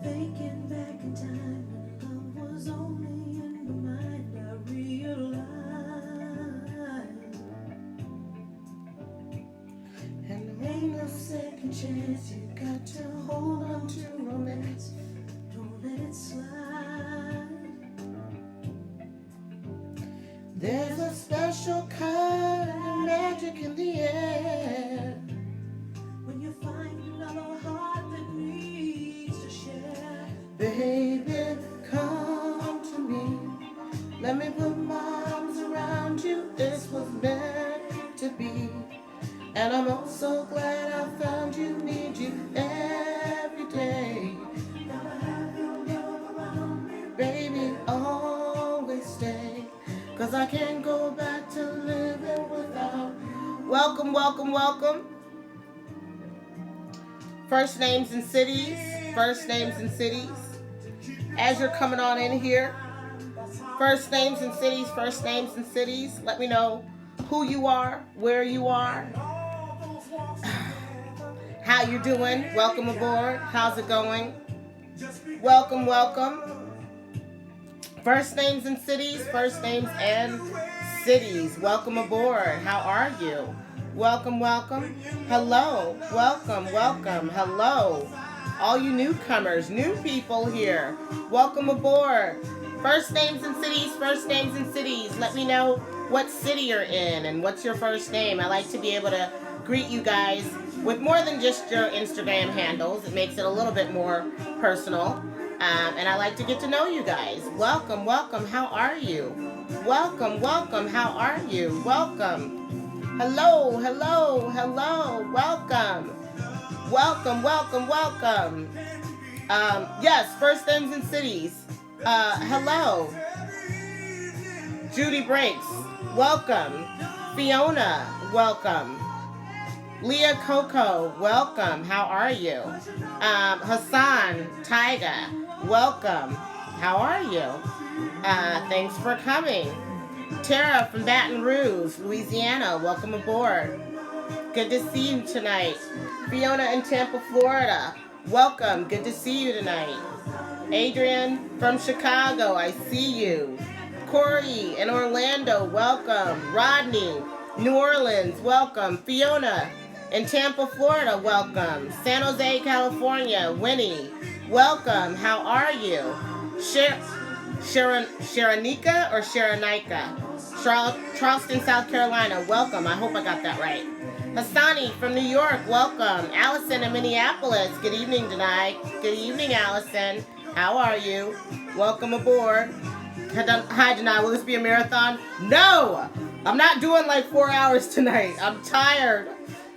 Thinking back in time when love was only in my mind, I realized. And ain't no second chance, you got to hold on to romance. Don't let it slide. There's a special kind of magic in the air when you find another heart that needs to share. Baby, come to me. Let me put my arms around you. This was meant to be. And I'm oh so glad I found you. Need you every day. Gotta have your love around me. Baby, always stay. Cause I can't go back to living without you. Welcome, welcome, welcome. First names and cities. First names and cities. As you're coming on in here, first names and cities, first names and cities. Let me know who you are, where you are, how you're doing. Welcome aboard. How's it going? Welcome, welcome. First names and cities, first names and cities. Welcome aboard. How are you? Welcome, welcome. Hello. Welcome, welcome. Hello. All you newcomers, new people here. Welcome aboard. First names and cities, first names and cities. Let me know what city you're in and what's your first name. I like to be able to greet you guys with more than just your Instagram handles. It makes it a little bit more personal. And I like to get to know you guys. Welcome, welcome. How are you? Welcome, welcome. How are you? Welcome. Hello, hello, hello. Welcome. Welcome, welcome, welcome. Yes, first names and cities. Hello. Judy Breaks. Welcome. Fiona. Welcome. Leah Coco. Welcome. How are you? Hassan Tyga. Welcome. How are you? Thanks for coming. Tara from Baton Rouge, Louisiana. Welcome aboard. Good to see you tonight. Fiona in Tampa, Florida. Welcome. Good to see you tonight. Adrian from Chicago. I see you. Corey in Orlando. Welcome. Rodney, New Orleans. Welcome. Fiona in Tampa, Florida. Welcome. San Jose, California. Winnie. Welcome. How are you? Sharanika or Sharanika? Charleston, South Carolina. Welcome. I hope I got that right. Hassani from New York. Welcome. Allison in Minneapolis. Good evening, Danai. Good evening, Allison. How are you? Welcome aboard. Hi, Danai. Will this be a marathon? No! I'm not doing like 4 hours tonight. I'm tired.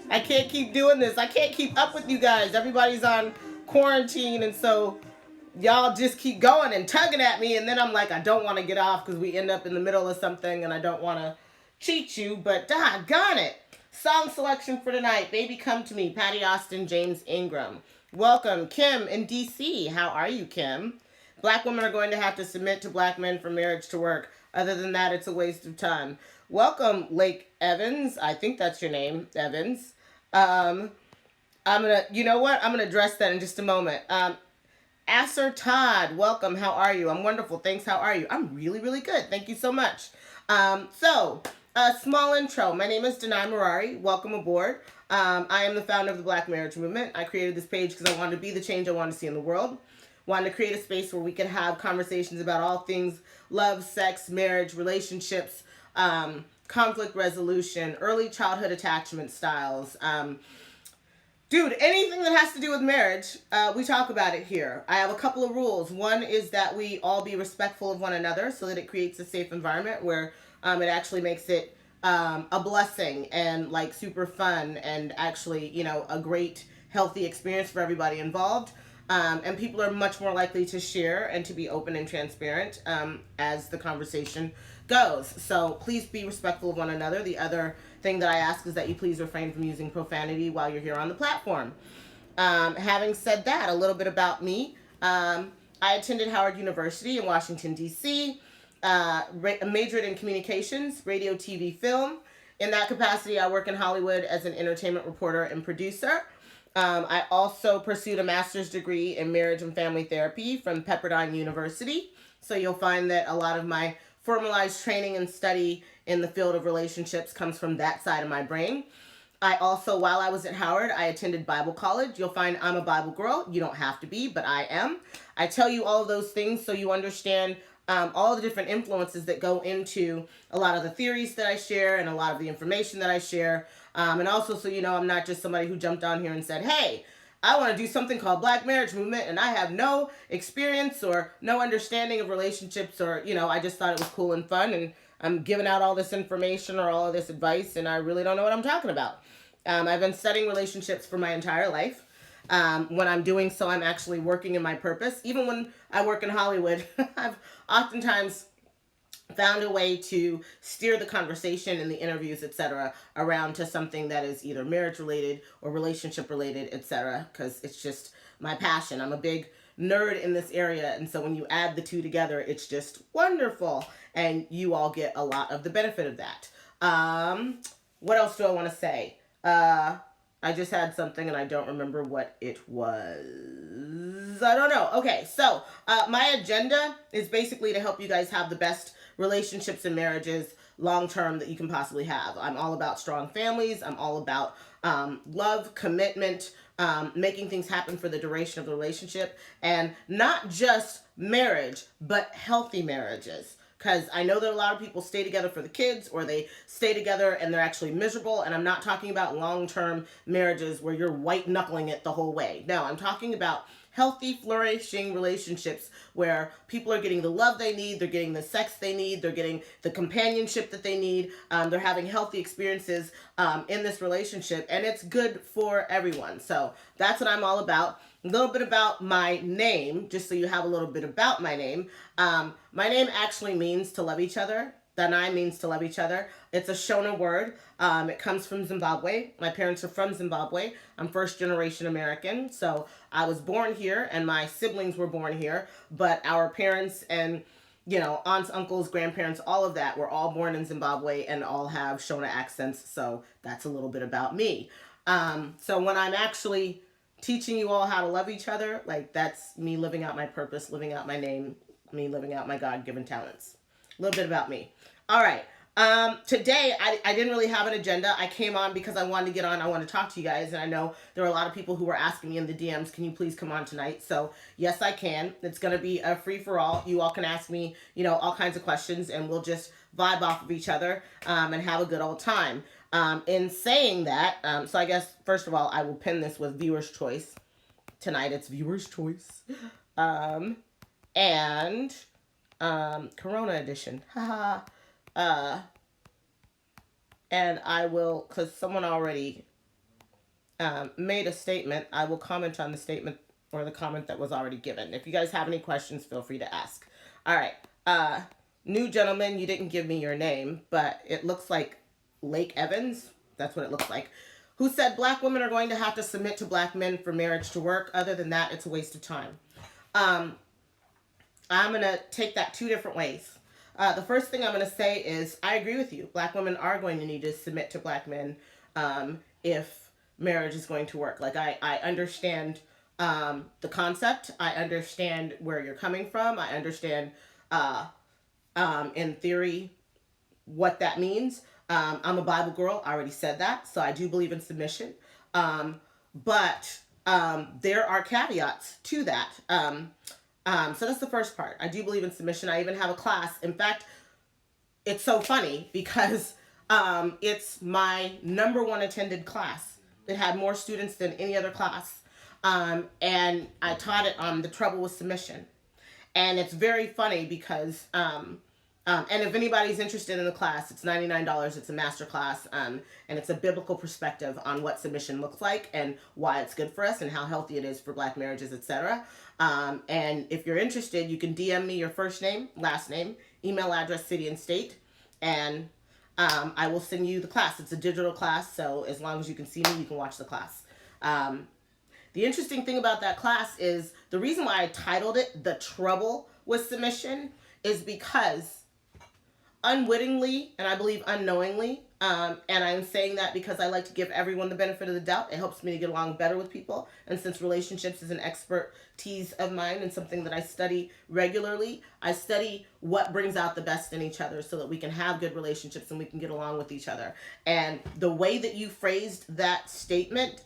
I can't keep doing this. I can't keep up with you guys. Everybody's on quarantine, and so y'all just keep going and tugging at me, and then I'm like, I don't want to get off because we end up in the middle of something, and I don't want to cheat you, but doggone it. Song selection for tonight, Baby Come to Me, Patty Austin, James Ingram. Welcome, Kim in D.C. How are you, Kim? Black women are going to have to submit to black men for marriage to work. Other than that, it's a waste of time. Welcome, Lake Evans. I think that's your name, Evans. You know what? I'm gonna address that in just a moment. Asser Todd, welcome. How are you? I'm wonderful. Thanks. How are you? I'm really, really good. Thank you so much. A small intro. My name is Danai Marari. Welcome aboard. I am the founder of the Black Marriage Movement. I created this page because I wanted to be the change I want to see in the world. Wanted to create a space where we could have conversations about all things love, sex, marriage, relationships, conflict resolution, early childhood attachment styles. Dude, anything that has to do with marriage, we talk about it here. I have a couple of rules. One is that we all be respectful of one another so that it creates a safe environment where it actually makes it a blessing and like super fun and actually, a great, healthy experience for everybody involved. And people are much more likely to share and to be open and transparent as the conversation goes. So please be respectful of one another. The other thing that I ask is that you please refrain from using profanity while you're here on the platform. Having said that, a little bit about me. I attended Howard University in Washington, D.C., majored in communications, radio, TV, film. In that capacity, I work in Hollywood as an entertainment reporter and producer. I also pursued a master's degree in marriage and family therapy from Pepperdine University. So you'll find that a lot of my formalized training and study in the field of relationships comes from that side of my brain. I also, while I was at Howard, I attended Bible college. You'll find I'm a Bible girl. You don't have to be, but I am. I tell you all of those things so you understand all the different influences that go into a lot of the theories that I share and a lot of the information that I share. And also so you know I'm not just somebody who jumped on here and said, hey, I want to do something called Black Marriage Movement, and I have no experience or no understanding of relationships, or, you know, I just thought it was cool and fun, and I'm giving out all this information or all of this advice, and I really don't know what I'm talking about. I've been studying relationships for my entire life. When I'm doing so, I'm actually working in my purpose. Even when I work in Hollywood, I've oftentimes found a way to steer the conversation and the interviews, etc., around to something that is either marriage related or relationship related, etc., because it's just my passion. I'm a big nerd in this area, and so when you add the two together, it's just wonderful, and you all get a lot of the benefit of that. What else do I want to say? I just had something and I don't remember what it was. I don't know. Okay, so my agenda is basically to help you guys have the best relationships and marriages long term that you can possibly have. I'm all about strong families. I'm all about love, commitment, making things happen for the duration of the relationship, and not just marriage, but healthy marriages. Because I know that a lot of people stay together for the kids, or they stay together and they're actually miserable. And I'm not talking about long-term marriages where you're white-knuckling it the whole way. No, I'm talking about healthy, flourishing relationships where people are getting the love they need, they're getting the sex they need, they're getting the companionship that they need, they're having healthy experiences in this relationship, and it's good for everyone. So that's what I'm all about. A little bit about my name, just so you have a little bit about my name. My name actually means to love each other. Danai means to love each other. It's a Shona word. It comes from Zimbabwe. My parents are from Zimbabwe. I'm first generation American. So I was born here and my siblings were born here. But our parents and, you know, aunts, uncles, grandparents, all of that were all born in Zimbabwe and all have Shona accents. So that's a little bit about me. So when I'm actually teaching you all how to love each other, like, that's me living out my purpose, living out my name, me living out my God-given talents. A little bit about me. All right. Today, I didn't really have an agenda. I came on because I wanted to get on. I want to talk to you guys. And I know there were a lot of people who were asking me in the DMs, can you please come on tonight? So yes, I can. It's going to be a free for all. You all can ask me, you know, all kinds of questions, and we'll just vibe off of each other and have a good old time. In saying that, so I guess, first of all, I will pin this with viewer's choice. Tonight it's viewer's choice. And Corona edition. Haha. And I will, because someone already made a statement, I will comment on the statement or the comment that was already given. If you guys have any questions, feel free to ask. All right. New gentleman, you didn't give me your name, but it looks like Lake Evans. That's what it looks like. Who said black women are going to have to submit to black men for marriage to work. Other than that, it's a waste of time. I'm going to take that two different ways. The first thing I'm going to say is I agree with you. Black women are going to need to submit to black men if marriage is going to work. Like, I understand the concept. I understand where you're coming from. I understand in theory what that means. I'm a Bible girl. I already said that. So I do believe in submission. But there are caveats to that. So that's the first part. I do believe in submission. I even have a class. In fact, it's so funny because it's my #1 attended class. It had more students than any other class. And I taught it on the trouble with submission. And it's very funny because, and if anybody's interested in the class, it's $99. It's a master class. And it's a biblical perspective on what submission looks like and why it's good for us and how healthy it is for black marriages, etc. And if you're interested, you can DM me your first name, last name, email address, city, and state. And I will send you the class. It's a digital class, so as long as you can see me, you can watch the class. The interesting thing about that class is the reason why I titled it The Trouble with Submission is because unwittingly, and I believe unknowingly. And I'm saying that because I like to give everyone the benefit of the doubt. It helps me to get along better with people. And since relationships is an expertise of mine and something that I study regularly, I study what brings out the best in each other so that we can have good relationships and we can get along with each other. And the way that you phrased that statement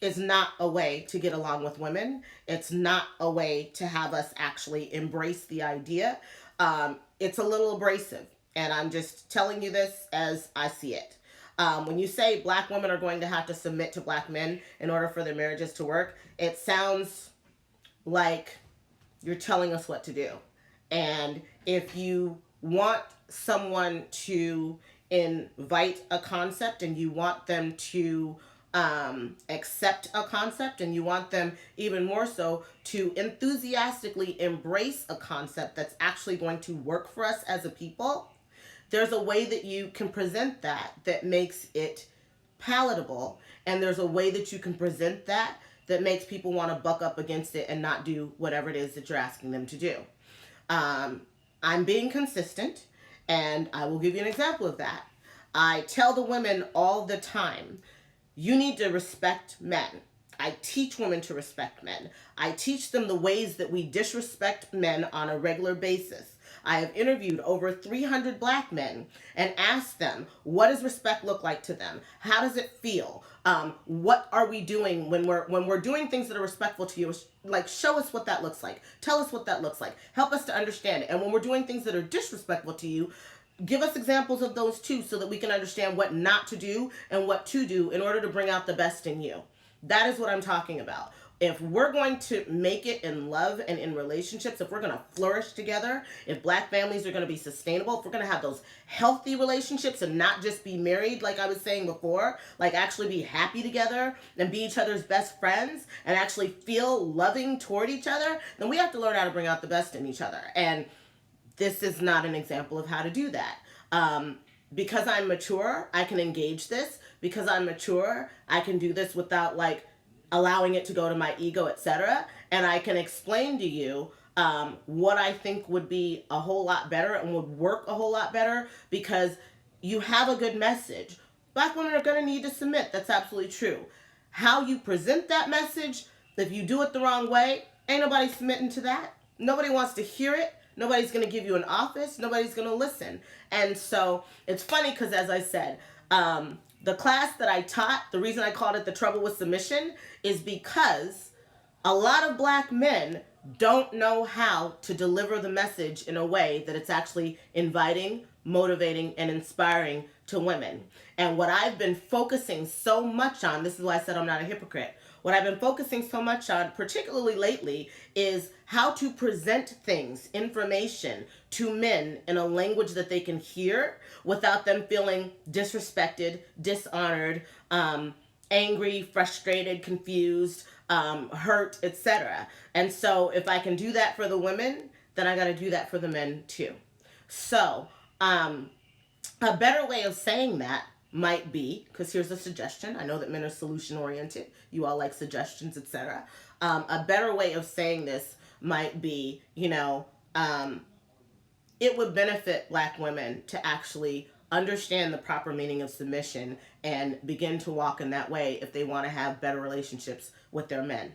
is not a way to get along with women. It's not a way to have us actually embrace the idea. It's a little abrasive. And I'm just telling you this as I see it. When you say black women are going to have to submit to black men in order for their marriages to work, it sounds like you're telling us what to do. And if you want someone to invite a concept and you want them to accept a concept and you want them even more so to enthusiastically embrace a concept that's actually going to work for us as a people, there's a way that you can present that that makes it palatable, and there's a way that you can present that that makes people want to buck up against it and not do whatever it is that you're asking them to do. I'm being consistent, and I will give you an example of that. I tell the women all the time, you need to respect men. I teach women to respect men. I teach them the ways that we disrespect men on a regular basis. I have interviewed over 300 black men and asked them, what does respect look like to them? How does it feel? What are we doing when we're doing things that are respectful to you? Like, show us what that looks like. Tell us what that looks like. Help us to understand it. And when we're doing things that are disrespectful to you, give us examples of those too so that we can understand what not to do and what to do in order to bring out the best in you. That is what I'm talking about. If we're going to make it in love and in relationships, if we're going to flourish together, if black families are going to be sustainable, if we're going to have those healthy relationships and not just be married, like I was saying before, like actually be happy together and be each other's best friends and actually feel loving toward each other, then we have to learn how to bring out the best in each other. And this is not an example of how to do that. Because I'm mature, I can engage this. Because I'm mature, I can do this without like allowing it to go to my ego, etc. And I can explain to you what I think would be a whole lot better and would work a whole lot better because you have a good message. Black women are going to need to submit. That's absolutely true. How you present that message, if you do it the wrong way, ain't nobody submitting to that. Nobody wants to hear it. Nobody's going to give you an office. Nobody's going to listen. And so it's funny because, as I said, the class that I taught, the reason I called it The Trouble with Submission is because a lot of black men don't know how to deliver the message in a way that it's actually inviting, motivating, and inspiring to women. And what I've been focusing so much on, this is why I said I'm not a hypocrite, what I've been focusing so much on, particularly lately, is how to present things, information to men in a language that they can hear without them feeling disrespected, dishonored, angry, frustrated, confused, hurt, etc. And so if I can do that for the women, then I got to do that for the men too. So a better way of saying that might be, because here's a suggestion. I know that men are solution oriented. You all like suggestions, etc. A better way of saying this might be, it would benefit black women to actually understand the proper meaning of submission and begin to walk in that way if they want to have better relationships with their men.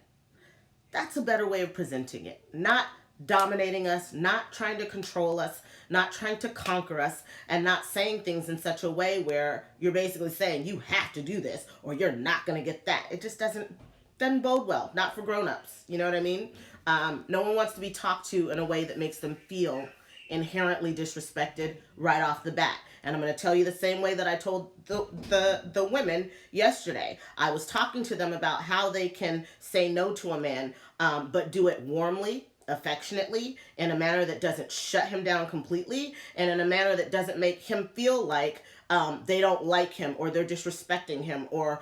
That's a better way of presenting it. Not dominating us, not trying to control us, not trying to conquer us, and not saying things in such a way where you're basically saying you have to do this or you're not going to get that. It just doesn't bode well. Not for grown-ups. You know what I mean? No one wants to be talked to in a way that makes them feel inherently disrespected right off the bat. And I'm going to tell you the same way that I told the women yesterday. I was talking to them about how they can say no to a man, but do it warmly, affectionately, in a manner that doesn't shut him down completely, and in a manner that doesn't make him feel like they don't like him or they're disrespecting him or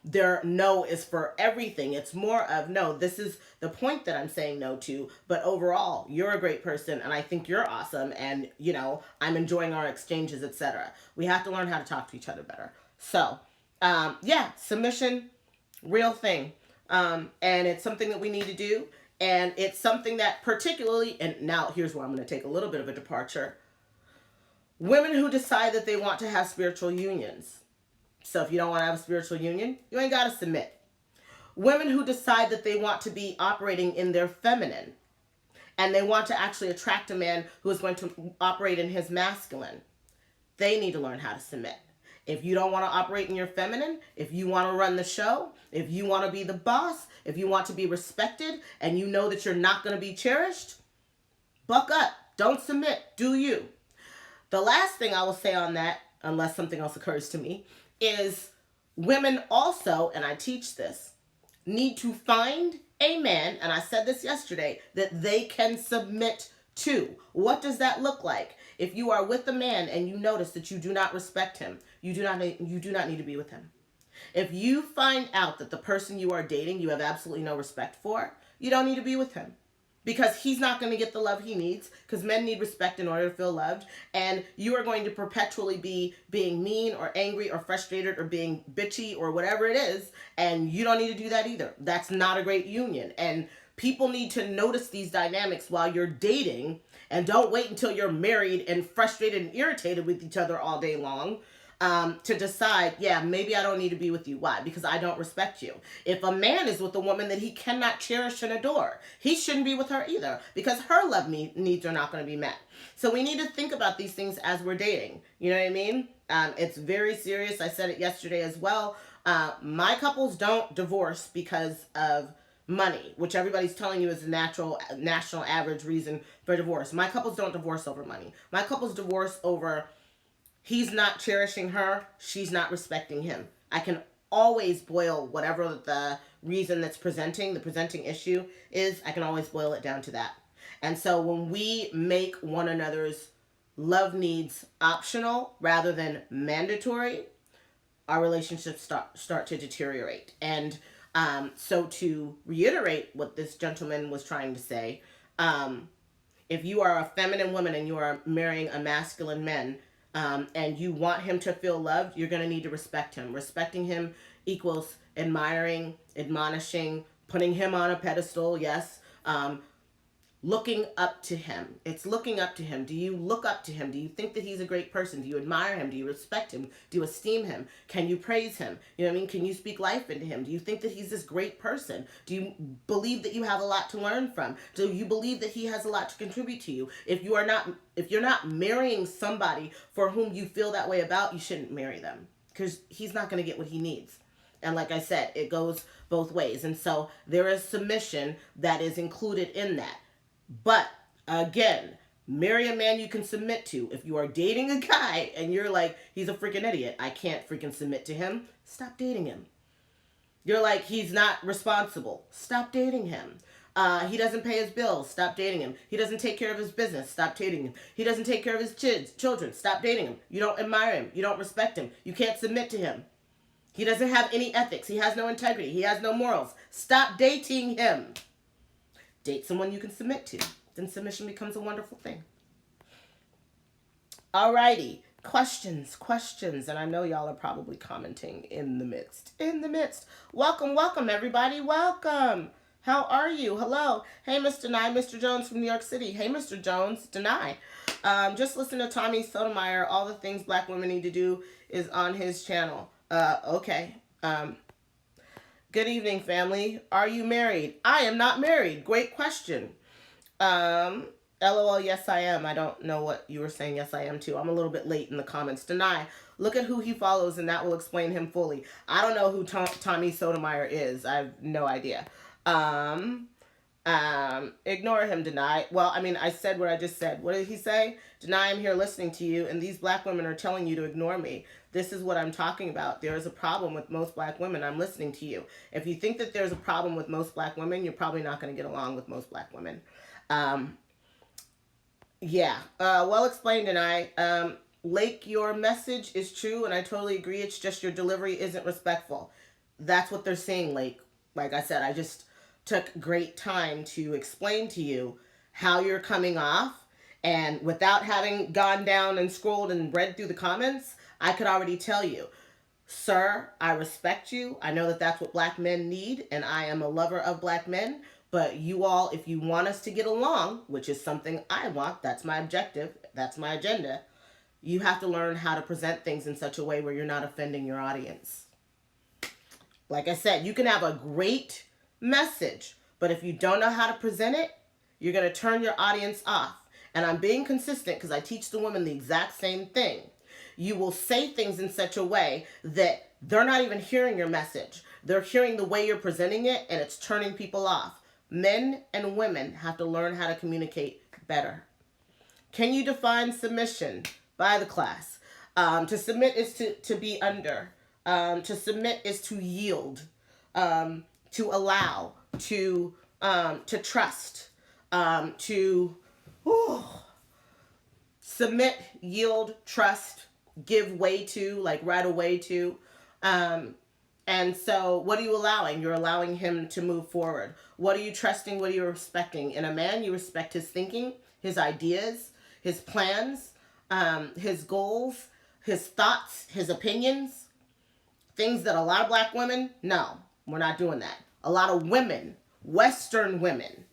their no is for everything. It's more of, no, this is the point that I'm saying no to, but overall, you're a great person and I think you're awesome and, I'm enjoying our exchanges, etc. We have to learn how to talk to each other better. So, submission, real thing. And it's something that we need to do. And it's something that particularly, and now here's where I'm going to take a little bit of a departure. Women who decide that they want to have spiritual unions. So if you don't want to have a spiritual union, you ain't got to submit. Women who decide that they want to be operating in their feminine and they want to actually attract a man who is going to operate in his masculine, they need to learn how to submit. If you don't want to operate in your feminine, if you want to run the show, if you want to be the boss, if you want to be respected, and you know that you're not going to be cherished, buck up. Don't submit. Do you. The last thing I will say on that, unless something else occurs to me, is women also, and I teach this, need to find a man, and I said this yesterday, that they can submit to. What does that look like? If you are with a man and you notice that you do not respect him, you do not need to be with him. If you find out that the person you are dating you have absolutely no respect for, you don't need to be with him. Because he's not going to get the love he needs, because men need respect in order to feel loved, and you are going to perpetually be being mean or angry or frustrated or being bitchy or whatever it is, and you don't need to do that either. That's not a great union, and people need to notice these dynamics while you're dating, and don't wait until you're married and frustrated and irritated with each other all day long. To decide, yeah, maybe I don't need to be with you. Why? Because I don't respect you. If a man is with a woman that he cannot cherish and adore, he shouldn't be with her either, because her love needs are not going to be met. So we need to think about these things as we're dating. You know what I mean? It's very serious. I said it yesterday as well. My couples don't divorce because of money, which everybody's telling you is the national average reason for divorce. My couples don't divorce over money. My couples divorce over he's not cherishing her, she's not respecting him. I can always boil whatever the reason that's the presenting issue is, I can always boil it down to that. And so when we make one another's love needs optional rather than mandatory, our relationships start to deteriorate. And so to reiterate what this gentleman was trying to say, if you are a feminine woman and you are marrying a masculine man, and you want him to feel loved, you're going to need to respect him. Respecting him equals admiring, admonishing, putting him on a pedestal, yes. Looking up to him. It's looking up to him. Do you look up to him? Do you think that he's a great person? Do you admire him? Do you respect him? Do you esteem him? Can you praise him? You know what I mean? Can you speak life into him? Do you think that he's this great person? Do you believe that you have a lot to learn from? Do you believe that he has a lot to contribute to you? If you're not marrying somebody for whom you feel that way about, you shouldn't marry them, because he's not going to get what he needs. And like I said, it goes both ways. And so there is submission that is included in that. But again, marry a man you can submit to. If you are dating a guy and you're like, he's a freaking idiot, I can't freaking submit to him, stop dating him. You're like, he's not responsible, stop dating him. He doesn't pay his bills, stop dating him. He doesn't take care of his business, stop dating him. He doesn't take care of his children, stop dating him. You don't admire him, you don't respect him, you can't submit to him. He doesn't have any ethics, he has no integrity, he has no morals. Stop dating him. Date someone you can submit to. Then submission becomes a wonderful thing. Alrighty. Questions. And I know y'all are probably commenting in the midst. Welcome, everybody. Welcome. How are you? Hello. Hey, Mr. Danai, Mr. Jones from New York City. Hey, Mr. Jones. Danai. Just listen to Tommy Sotomayor. All the things black women need to do is on his channel. Okay. Good evening, family. Are you married? I am not married. Great question. LOL, yes, I am. I don't know what you were saying. Yes, I am too. I'm a little bit late in the comments. Danai, look at who he follows and that will explain him fully. I don't know who Tommy Sotomayor is. I have no idea. Ignore him, Danai. Well, I mean, I said what I just said. What did he say? Danai, I'm here listening to you, and these black women are telling you to ignore me. This is what I'm talking about. There is a problem with most black women. I'm listening to you. If you think that there's a problem with most black women, you're probably not going to get along with most black women. Well explained, Danai. Lake, your message is true, and I totally agree. It's just your delivery isn't respectful. That's what they're saying, Lake. Like I said, I just took great time to explain to you how you're coming off, and without having gone down and scrolled and read through the comments, I could already tell you, sir, I respect you. I know that that's what black men need, and I am a lover of black men. But you all, if you want us to get along, which is something I want, that's my objective, that's my agenda, You have to learn how to present things in such a way where you're not offending your audience. Like I said, you can have a great message, but if you don't know how to present it, you're going to turn your audience off. And I'm being consistent because I teach the women the exact same thing. You will say things in such a way that they're not even hearing your message. They're hearing the way you're presenting it, and it's turning people off. Men and women have to learn how to communicate better. Can you define submission? By the class. To submit is to be under. To submit is to yield, to allow, to trust, to submit, yield, trust, give way to, like right away to. And so what are you allowing? You're allowing him to move forward. What are you trusting? What are you respecting? In a man, you respect his thinking, his ideas, his plans, his goals, his thoughts, his opinions. Things that a lot of black women, no, we're not doing that. A lot of women, Western women,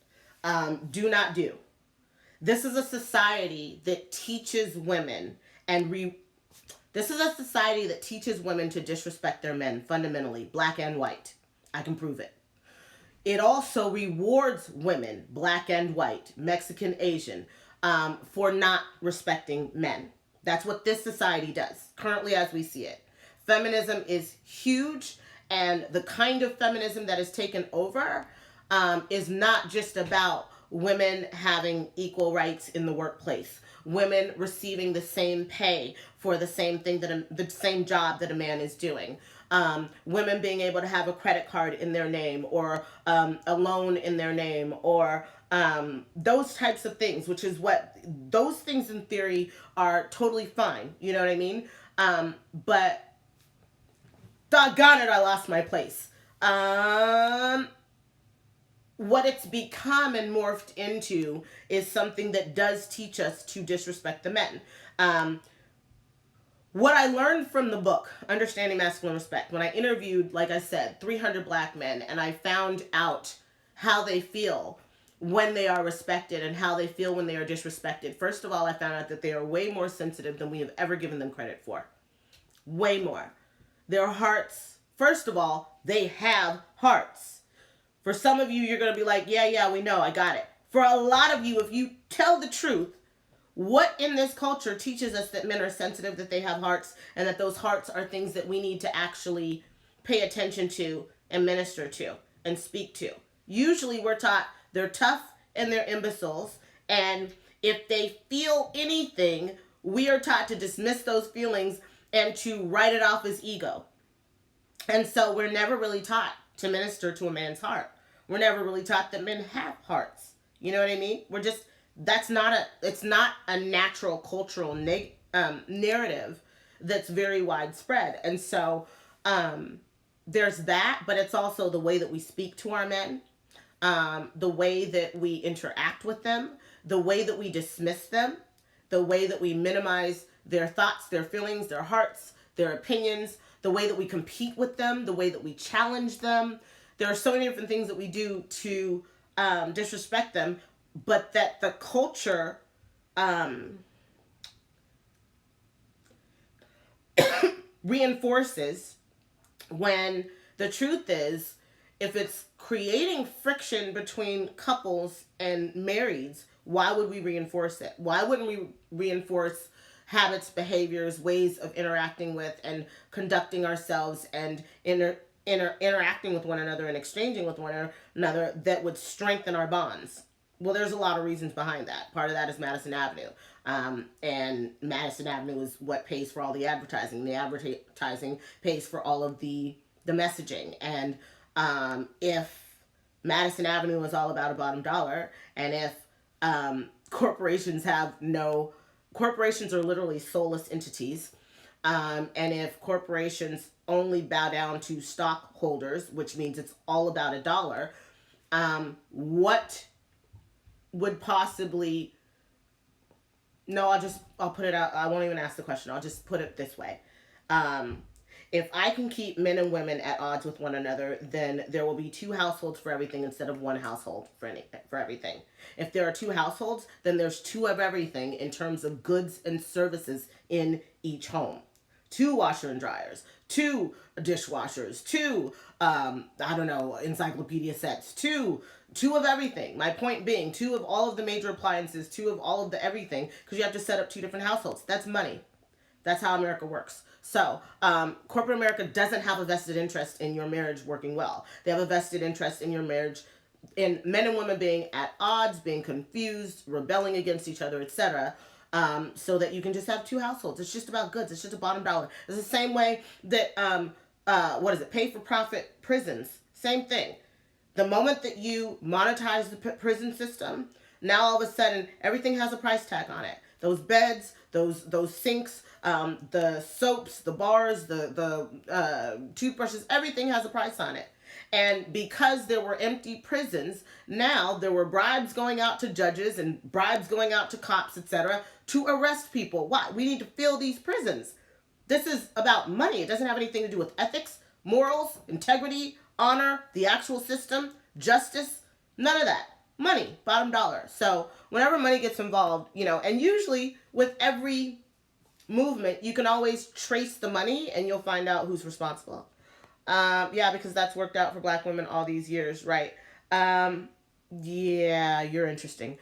do not do. This is a society that teaches women this is a society that teaches women to disrespect their men fundamentally, black and white. I can prove it. It also rewards women, black and white, Mexican, Asian, for not respecting men. That's what this society does, currently as we see it. Feminism is huge, and the kind of feminism that is taken over is not just about women having equal rights in the workplace, women receiving the same pay for the same thing the same job that a man is doing, women being able to have a credit card in their name or a loan in their name or those types of things, which is what those things in theory are totally fine. You know what I mean? But doggone it, I lost my place. What it's become and morphed into is something that does teach us to disrespect the men. What I learned from the book, Understanding Masculine Respect, when I interviewed, like I said, 300 black men, and I found out how they feel when they are respected and how they feel when they are disrespected. First of all, I found out that they are way more sensitive than we have ever given them credit for. Way more. Their hearts, first of all, they have hearts. For some of you, you're going to be like, yeah, we know, I got it. For a lot of you, if you tell the truth, what in this culture teaches us that men are sensitive, that they have hearts, and that those hearts are things that we need to actually pay attention to and minister to and speak to? Usually we're taught they're tough and they're imbeciles, and if they feel anything, we are taught to dismiss those feelings and to write it off as ego. And so we're never really taught to minister to a man's heart. We're never really taught that men have hearts. You know what I mean? It's not a natural cultural narrative that's very widespread. And so there's that, but it's also the way that we speak to our men, the way that we interact with them, the way that we dismiss them, the way that we minimize their thoughts, their feelings, their hearts, their opinions, the way that we compete with them, the way that we challenge them. There are so many different things that we do to disrespect them, but that the culture reinforces, when the truth is, if it's creating friction between couples and marrieds, why would we reinforce it? Why wouldn't we reinforce habits, behaviors, ways of interacting with and conducting ourselves and interacting with one another and exchanging with one another that would strengthen our bonds? Well, there's a lot of reasons behind that. Part of that is Madison Avenue. And Madison Avenue is what pays for all the advertising. The advertising pays for all of the messaging. And if Madison Avenue is all about a bottom dollar, and if corporations are literally soulless entities, and if corporations only bow down to stockholders, which means it's all about a dollar, what would possibly... No, I'll put it out. I won't even ask the question. I'll just put it this way. If I can keep men and women at odds with one another, then there will be two households for everything instead of one household for everything. If there are two households, then there's two of everything in terms of goods and services in each home. Two washer and dryers, two dishwashers, two I don't know, encyclopedia sets, two of everything. My point being, two of all of the major appliances, two of all of the everything, because you have to set up two different households. That's money. That's how America works. So, corporate America doesn't have a vested interest in your marriage working well. They have a vested interest in your marriage, in men and women being at odds, being confused, rebelling against each other, etc. So that you can just have two households. It's just about goods. It's just a bottom dollar. It's the same way that, what is it, pay for profit prisons. Same thing. The moment that you monetize the prison system, now all of a sudden everything has a price tag on it. Those beds, those sinks, the soaps, the bars, the toothbrushes, everything has a price on it. And because there were empty prisons, now there were bribes going out to judges and bribes going out to cops, etc., to arrest people. Why? We need to fill these prisons. This is about money. It doesn't have anything to do with ethics, morals, integrity, honor, the actual system, justice, none of that. Money, bottom dollar. So whenever money gets involved, and usually with every movement, you can always trace the money and you'll find out who's responsible. Yeah, because that's worked out for black women all these years, right? Yeah, you're interesting.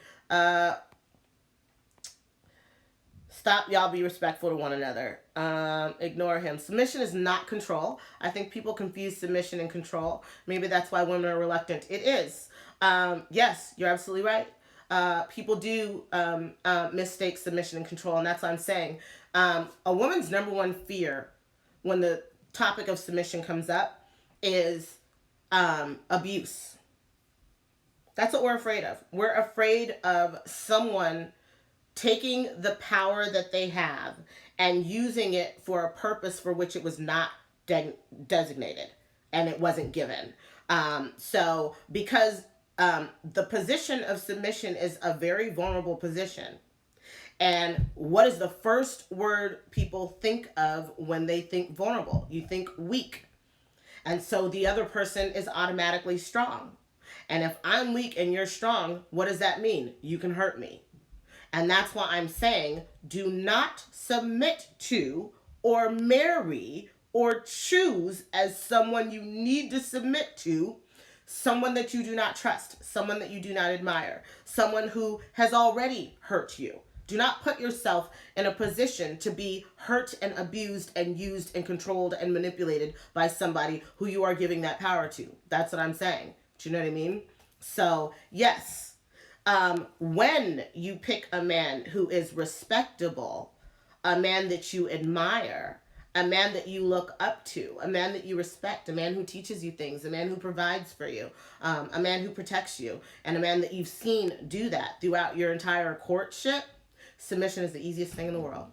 Stop, y'all, be respectful to one another. Ignore him. Submission is not control. I think people confuse submission and control. Maybe that's why women are reluctant. It is. Yes, you're absolutely right. People do mistake submission and control, and that's what I'm saying. A woman's number one fear when the topic of submission comes up is abuse. That's what we're afraid of. We're afraid of someone taking the power that they have and using it for a purpose for which it was not designated and it wasn't given. So because the position of submission is a very vulnerable position. And what is the first word people think of when they think vulnerable? You think weak. And so the other person is automatically strong. And if I'm weak and you're strong, what does that mean? You can hurt me. And that's why I'm saying, do not submit to or marry or choose as someone you need to submit to someone that you do not trust, someone that you do not admire, someone who has already hurt you. Do not put yourself in a position to be hurt and abused and used and controlled and manipulated by somebody who you are giving that power to. That's what I'm saying. Do you know what I mean? So, yes. When you pick a man who is respectable, a man that you admire, a man that you look up to, a man that you respect, a man who teaches you things, a man who provides for you, a man who protects you, and a man that you've seen do that throughout your entire courtship, submission is the easiest thing in the world.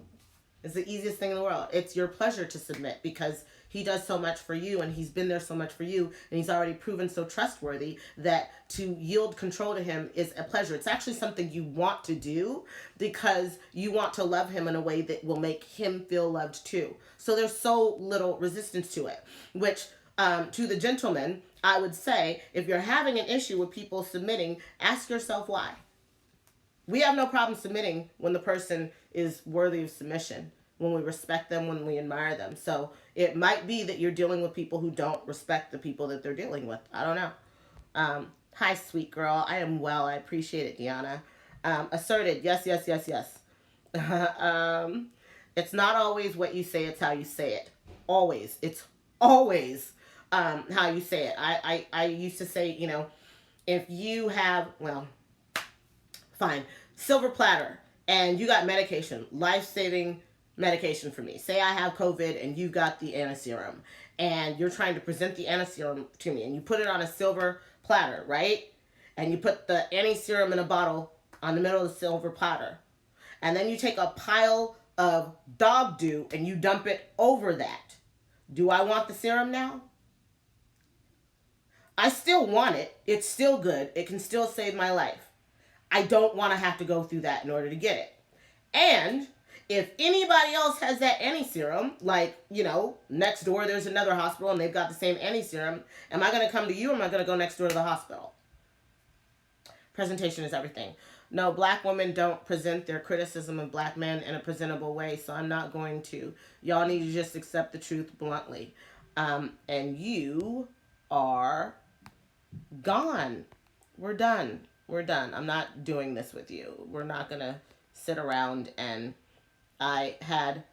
It's the easiest thing in the world. It's your pleasure to submit because he does so much for you and he's been there so much for you and he's already proven so trustworthy that to yield control to him is a pleasure. It's actually something you want to do because you want to love him in a way that will make him feel loved too. So there's so little resistance to it, which to the gentleman, I would say, if you're having an issue with people submitting, ask yourself why. We have no problem submitting when the person is worthy of submission, when we respect them, when we admire them. So it might be that you're dealing with people who don't respect the people that they're dealing with. I don't know. Hi, sweet girl. I am well. I appreciate it, Deanna. Asserted. Yes, yes, yes, yes. It's not always what you say, it's how you say it. Always. It's always how you say it. I used to say, if you have, fine, silver platter, and you got medication, life-saving medication for me. Say I have COVID and you got the antiserum, and you're trying to present the antiserum to me, and you put it on a silver platter, right? And you put the antiserum in a bottle on the middle of the silver platter. And then you take a pile of dog dew and you dump it over that. Do I want the serum now? I still want it. It's still good. It can still save my life. I don't want to have to go through that in order to get it. And If anybody else has that anti-serum, like, next door there's another hospital and they've got the same anti-serum, am I going to come to you or am I going to go next door to the hospital? Presentation is everything. No, black women don't present their criticism of black men in a presentable way, so I'm not going to. Y'all need to just accept the truth bluntly. And you are gone. We're done. We're done. I'm not doing this with you. We're not going to sit around and I had,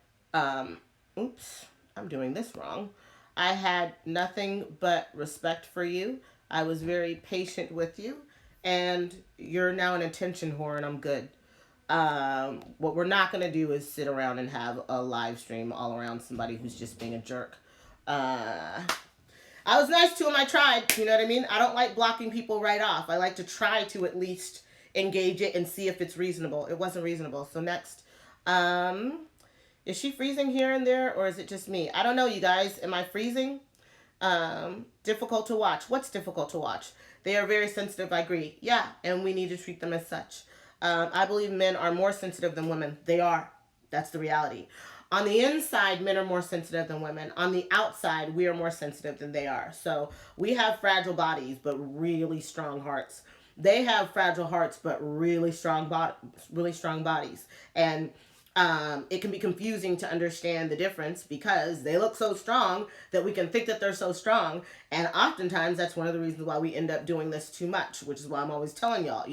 oops, I'm doing this wrong. I had nothing but respect for you. I was very patient with you. And you're now an attention whore, and I'm good. What we're not going to do is sit around and have a live stream all around somebody who's just being a jerk. I was nice to him. I tried. You know what I mean? I don't like blocking people right off. I like to try to at least engage it and see if it's reasonable. It wasn't reasonable. So next. Is she freezing here and there, or is it just me? I don't know, you guys. Am I freezing? Difficult to watch. What's difficult to watch? They are very sensitive, I agree. Yeah, and we need to treat them as such. I believe men are more sensitive than women. They are. That's the reality. On the inside, men are more sensitive than women. On the outside, we are more sensitive than they are. So we have fragile bodies, but really strong hearts. They have fragile hearts, but really strong bodies. And it can be confusing to understand the difference because they look so strong that we can think that they're so strong. And oftentimes that's one of the reasons why we end up doing this too much, which is why I'm always telling y'all,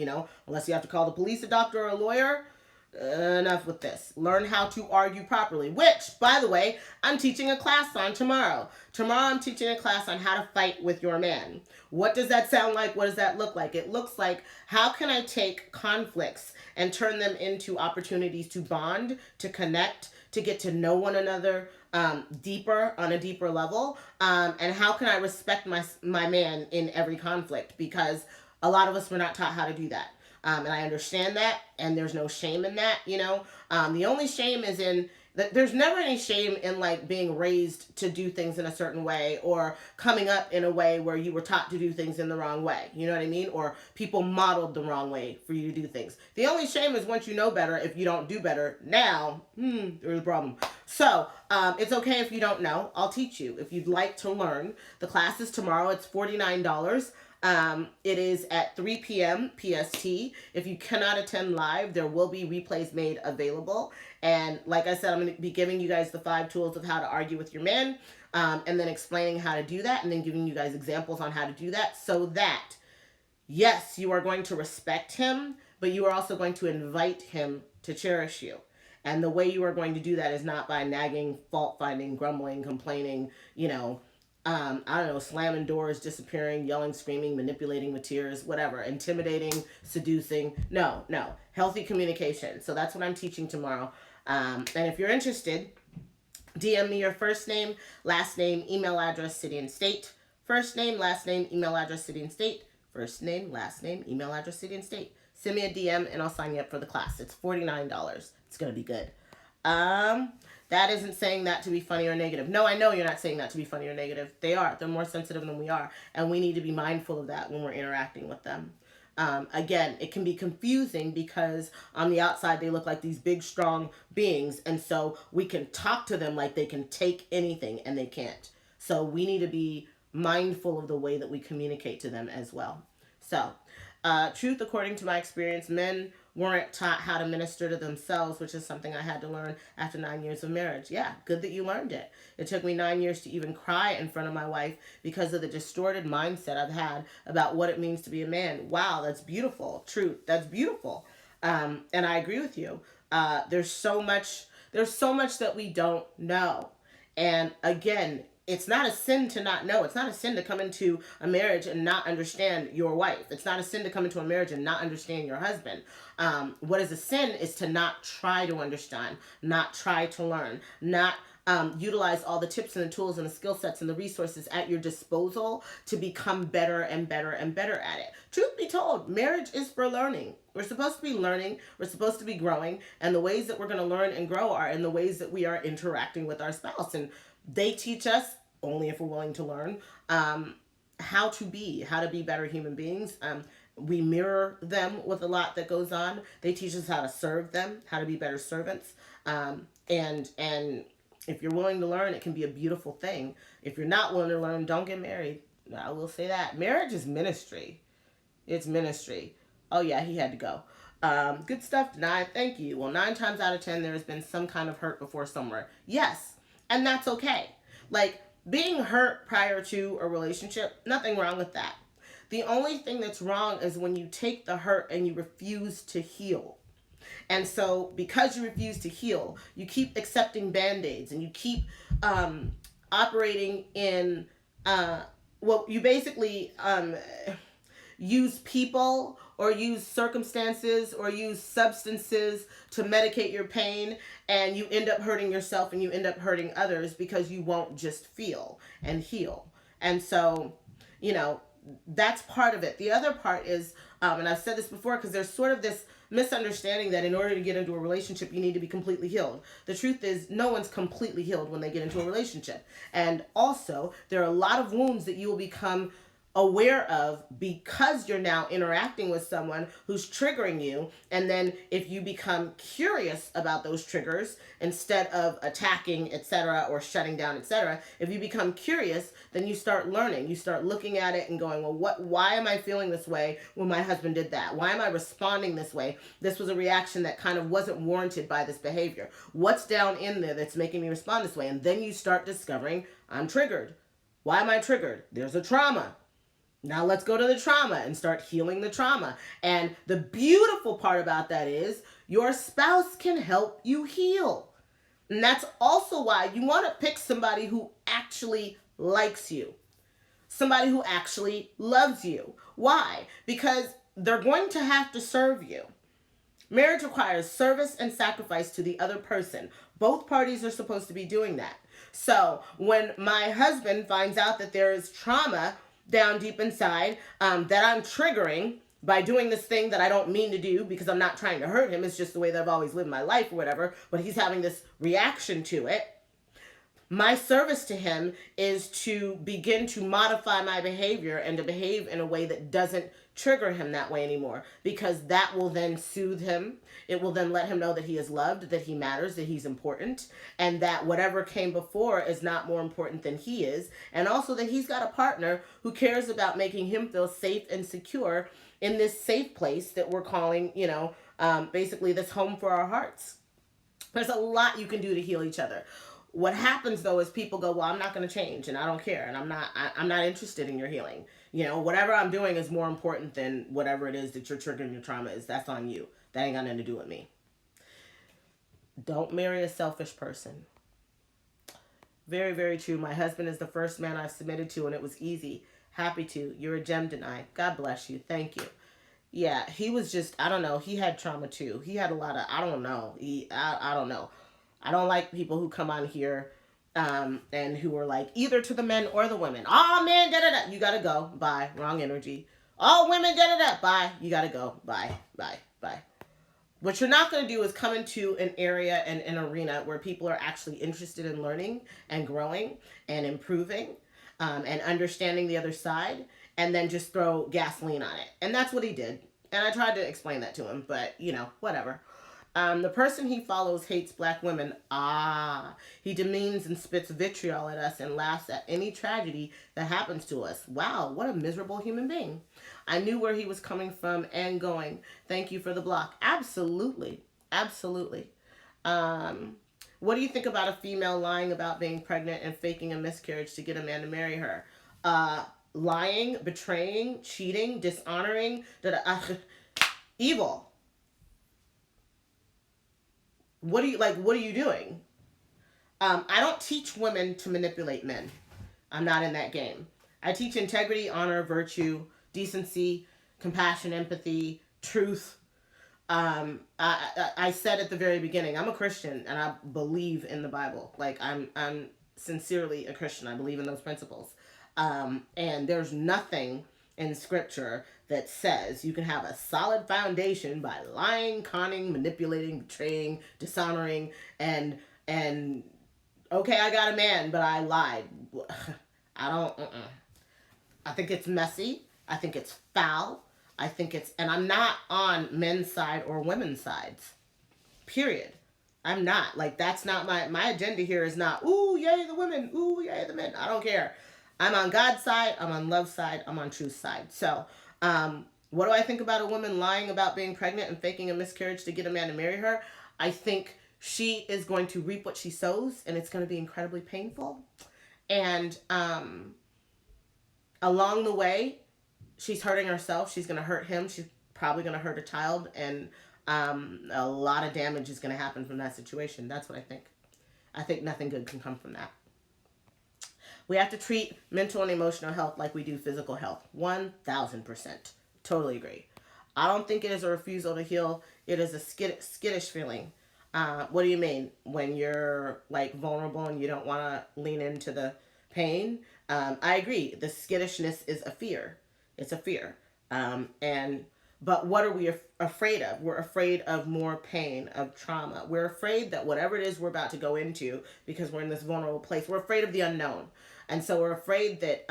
unless you have to call the police, a doctor, or a lawyer, enough with this. Learn how to argue properly, which, by the way, I'm teaching a class on tomorrow. Tomorrow I'm teaching a class on how to fight with your man. What does that sound like? What does that look like? It looks like, how can I take conflicts and turn them into opportunities to bond, to connect, to get to know one another deeper, on a deeper level? And how can I respect my man in every conflict? Because a lot of us were not taught how to do that. And I understand that, and there's no shame in that, The only shame is in that there's never any shame in like being raised to do things in a certain way or coming up in a way where you were taught to do things in the wrong way. You know what I mean? Or people modeled the wrong way for you to do things. The only shame is once you know better, if you don't do better. Now, there's a problem. So, it's okay if you don't know. I'll teach you. If you'd like to learn, the class is tomorrow. It's $49. It is at 3 p.m. PST. If you cannot attend live, there will be replays made available. And like I said, I'm going to be giving you guys the 5 tools of how to argue with your men, and then explaining how to do that, and then giving you guys examples on how to do that so that, yes, you are going to respect him, but you are also going to invite him to cherish you. And the way you are going to do that is not by nagging, fault-finding, grumbling, complaining, I don't know, slamming doors, disappearing, yelling, screaming, manipulating with tears, whatever, intimidating, seducing. No. Healthy communication. So that's what I'm teaching tomorrow. And if you're interested, DM me your first name, last name, email address, city and state. First name, last name, email address, city and state. First name, last name, email address, city and state. Send me a DM and I'll sign you up for the class. It's $49. It's going to be good. That isn't saying that to be funny or negative. No, I know you're not saying that to be funny or negative. They are. They're more sensitive than we are. And we need to be mindful of that when we're interacting with them. Again, it can be confusing because on the outside they look like these big, strong beings. And so we can talk to them like they can take anything and they can't. So we need to be mindful of the way that we communicate to them as well. So, truth, according to my experience, men weren't taught how to minister to themselves, which is something I had to learn after 9 years of marriage. Yeah, good that you learned it. It took me 9 years to even cry in front of my wife because of the distorted mindset I've had about what it means to be a man. Wow, that's beautiful. Truth, that's beautiful. And I agree with you. There's so much that we don't know. And again, it's not a sin to not know. It's not a sin to come into a marriage and not understand your wife. It's not a sin to come into a marriage and not understand your husband. What is a sin is to not try to understand, not try to learn, not utilize all the tips and the tools and the skill sets and the resources at your disposal to become better and better and better at it. Truth be told, marriage is for learning. We're supposed to be learning. We're supposed to be growing. And the ways that we're going to learn and grow are in the ways that we are interacting with our spouse. And they teach us, only if we're willing to learn, how to be better human beings. We mirror them with a lot that goes on. They teach us how to serve them, how to be better servants. And if you're willing to learn, it can be a beautiful thing. If you're not willing to learn, don't get married. I will say that. Marriage is ministry. It's ministry. Oh yeah, he had to go. Good stuff, Danai. Thank you. Well, 9 times out of 10, there has been some kind of hurt before somewhere. Yes, and that's okay. Like being hurt prior to a relationship, nothing wrong with that. The only thing that's wrong is when you take the hurt and you refuse to heal. And so, because you refuse to heal, you keep accepting band aids and you keep operating in, well, you basically use people or use circumstances or use substances to medicate your pain, and you end up hurting yourself and you end up hurting others because you won't just feel and heal. And so, you know, that's part of it. The other part is, and I've said this before, because there's sort of this misunderstanding that in order to get into a relationship, you need to be completely healed. The truth is, no one's completely healed when they get into a relationship. And also, there are a lot of wounds that you will become aware of because you're now interacting with someone who's triggering you. And then if you become curious about those triggers instead of attacking, etc., or shutting down, etc., if you become curious, then you start learning. You start looking at it and going, well, why am I feeling this way when my husband did that? Why am I responding this way? This was a reaction that kind of wasn't warranted by this behavior. What's down in there that's making me respond this way? And then you start discovering, I'm triggered. Why am I triggered? There's a trauma. Now let's go to the trauma and start healing the trauma. And the beautiful part about that is your spouse can help you heal. And that's also why you want to pick somebody who actually likes you. Somebody who actually loves you. Why? Because they're going to have to serve you. Marriage requires service and sacrifice to the other person. Both parties are supposed to be doing that. So when my husband finds out that there is trauma down deep inside that I'm triggering by doing this thing that I don't mean to do because I'm not trying to hurt him, it's just the way that I've always lived my life or whatever, but he's having this reaction to it. My service to him is to begin to modify my behavior and to behave in a way that doesn't trigger him that way anymore, because that will then soothe him. It will then let him know that he is loved, that he matters, that he's important, and that whatever came before is not more important than he is, and also that he's got a partner who cares about making him feel safe and secure in this safe place that we're calling, basically this home for our hearts. There's a lot you can do to heal each other. What happens though is people go, well, I'm not going to change and I don't care and I'm not interested in your healing. Whatever I'm doing is more important than whatever it is that you're triggering your trauma is. That's on you. That ain't got nothing to do with me. Don't marry a selfish person. Very, very true. My husband is the first man I've submitted to and it was easy. Happy to. You're a gem, Danai. God bless you. Thank you. Yeah, he was just, I don't know. He had trauma too. He had a lot of, I don't know. I don't know. I don't like people who come on here and who are like either to the men or the women. All men, da-da-da. You got to go. Bye. Wrong energy. All women, da-da-da. Bye. You got to go. Bye. Bye. Bye. What you're not going to do is come into an area and an arena where people are actually interested in learning and growing and improving and understanding the other side and then just throw gasoline on it. And that's what he did. And I tried to explain that to him, but, whatever. The person he follows hates black women. He demeans and spits vitriol at us and laughs at any tragedy that happens to us. Wow, what a miserable human being. I knew where he was coming from and going. Thank you for the block. Absolutely. Absolutely. What do you think about a female lying about being pregnant and faking a miscarriage to get a man to marry her? Lying, betraying, cheating, dishonoring, evil. What are you doing? I don't teach women to manipulate men. I'm not in that game. I teach integrity, honor, virtue, decency, compassion, empathy, truth. I said at the very beginning, I'm a Christian and I believe in the Bible. Like I'm sincerely a Christian. I believe in those principles. And there's nothing in scripture that says you can have a solid foundation by lying, conning, manipulating, betraying, dishonoring, and okay, I got a man, but I lied. I don't, I think it's messy. I think it's foul. I think it's, and I'm not on men's side or women's sides, period. I'm not. Like, that's not my agenda here is not, ooh, yay the women, ooh, yay the men. I don't care. I'm on God's side, I'm on love's side, I'm on truth's side. So, what do I think about a woman lying about being pregnant and faking a miscarriage to get a man to marry her? I think she is going to reap what she sows, and it's going to be incredibly painful. And along the way, she's hurting herself. She's going to hurt him. She's probably going to hurt a child, and a lot of damage is going to happen from that situation. That's what I think. I think nothing good can come from that. We have to treat mental and emotional health like we do physical health. 1,000%. Totally agree. I don't think it is a refusal to heal. It is a skittish feeling. What do you mean? When you're like vulnerable and you don't want to lean into the pain? I agree. The skittishness is a fear. It's a fear. But what are we afraid of? We're afraid of more pain, of trauma. We're afraid that whatever it is we're about to go into, because we're in this vulnerable place, we're afraid of the unknown. And so we're afraid that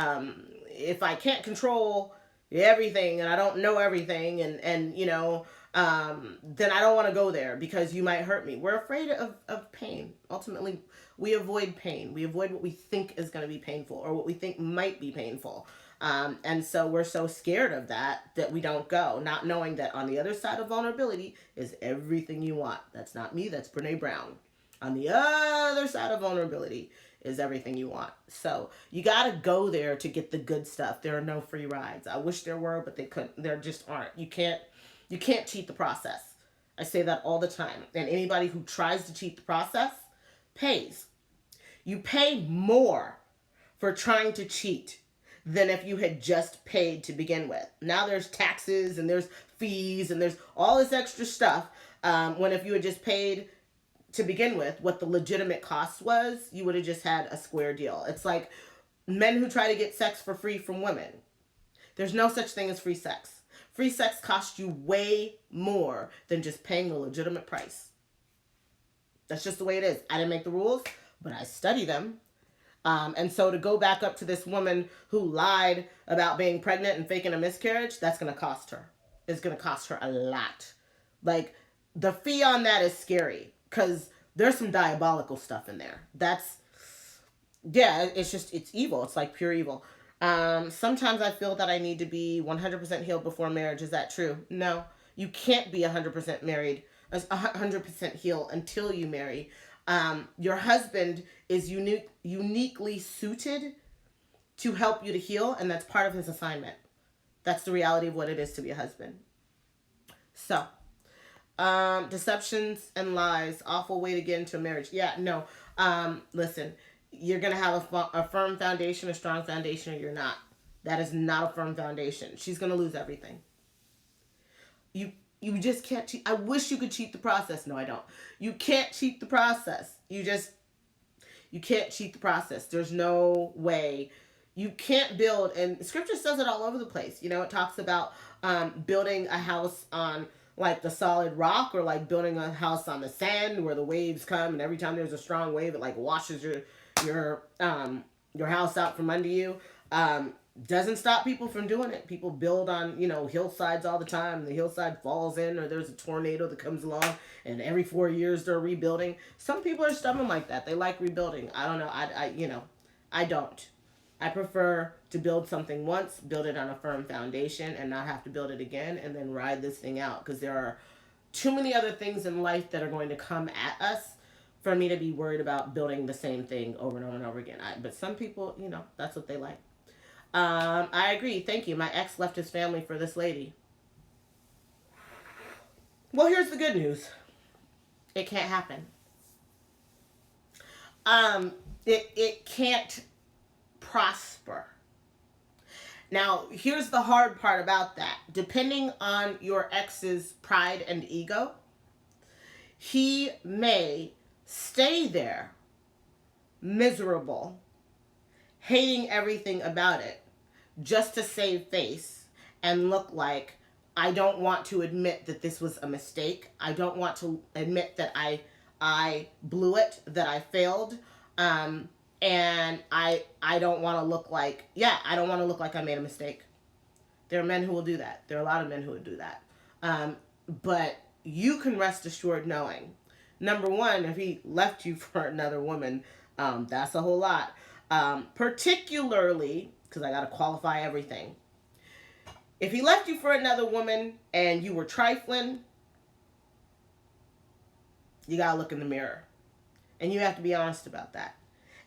if I can't control everything and I don't know everything and then I don't want to go there because you might hurt me. We're afraid of pain. Ultimately, we avoid pain. We avoid what we think is going to be painful or what we think might be painful. And so we're so scared of that we don't go, not knowing that on the other side of vulnerability is everything you want. That's not me. That's Brene Brown. On the other side of vulnerability is everything you want. So you got to go there to get the good stuff. There are no free rides. I wish there were, but they couldn't. There just aren't. You can't cheat the process. I say that all the time. And anybody who tries to cheat the process pays. You pay more for trying to cheat than if you had just paid to begin with. Now there's taxes and there's fees and there's all this extra stuff. When if you had just paid to begin with, what the legitimate cost was, you would have just had a square deal. It's like men who try to get sex for free from women. There's no such thing as free sex. Free sex costs you way more than just paying the legitimate price. That's just the way it is. I didn't make the rules, but I study them. And so to go back up to this woman who lied about being pregnant and faking a miscarriage, that's going to cost her. It's going to cost her a lot. Like, the fee on that is scary because there's some diabolical stuff in there. It's evil. It's like pure evil. Sometimes I feel that I need to be 100% healed before marriage. Is that true? No. You can't be 100% married, 100% healed until you marry. Your husband is uniquely suited to help you to heal, and that's part of his assignment. That's the reality of what it is to be a husband. So, deceptions and lies, awful way to get into a marriage. Yeah, no. Listen, you're going to have a firm foundation, a strong foundation, or you're not. That is not a firm foundation. She's going to lose everything. You just can't cheat. I wish you could cheat the process. No, I don't. You can't cheat the process. You can't cheat the process. There's no way. You can't build, and scripture says it all over the place. You know, it talks about building a house on like the solid rock, or like building a house on the sand where the waves come, and every time there's a strong wave, it like washes your house out from under you. Doesn't stop people from doing it. People build on, hillsides all the time. The hillside falls in, or there's a tornado that comes along, and every 4 years they're rebuilding. Some people are stubborn like that. They like rebuilding. I don't know. I don't. I prefer to build something once, build it on a firm foundation, and not have to build it again, and then ride this thing out. Because there are too many other things in life that are going to come at us for me to be worried about building the same thing over and over and over again. But some people, that's what they like. I agree. Thank you. My ex left his family for this lady. Well, here's the good news. It can't happen. It can't prosper. Now, here's the hard part about that. Depending on your ex's pride and ego, he may stay there, miserable, hating everything about it, just to save face and look like, I don't want to admit that this was a mistake. I don't want to admit that I blew it, that I failed. And I don't want to look like, I don't want to look like I made a mistake. There are men who will do that. There are a lot of men who would do that. But you can rest assured knowing, number one, if he left you for another woman, that's a whole lot. Particularly, because I got to qualify everything. If he left you for another woman and you were trifling, you got to look in the mirror. And you have to be honest about that.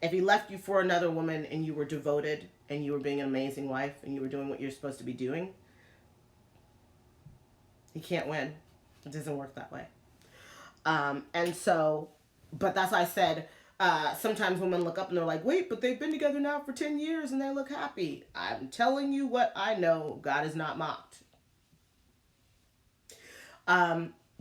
If he left you for another woman and you were devoted and you were being an amazing wife and you were doing what you're supposed to be doing, he can't win. It doesn't work that way. And so, but that's why I said, sometimes women look up and they're like, wait, but they've been together now for 10 years and they look happy. I'm telling you what I know. God is not mocked.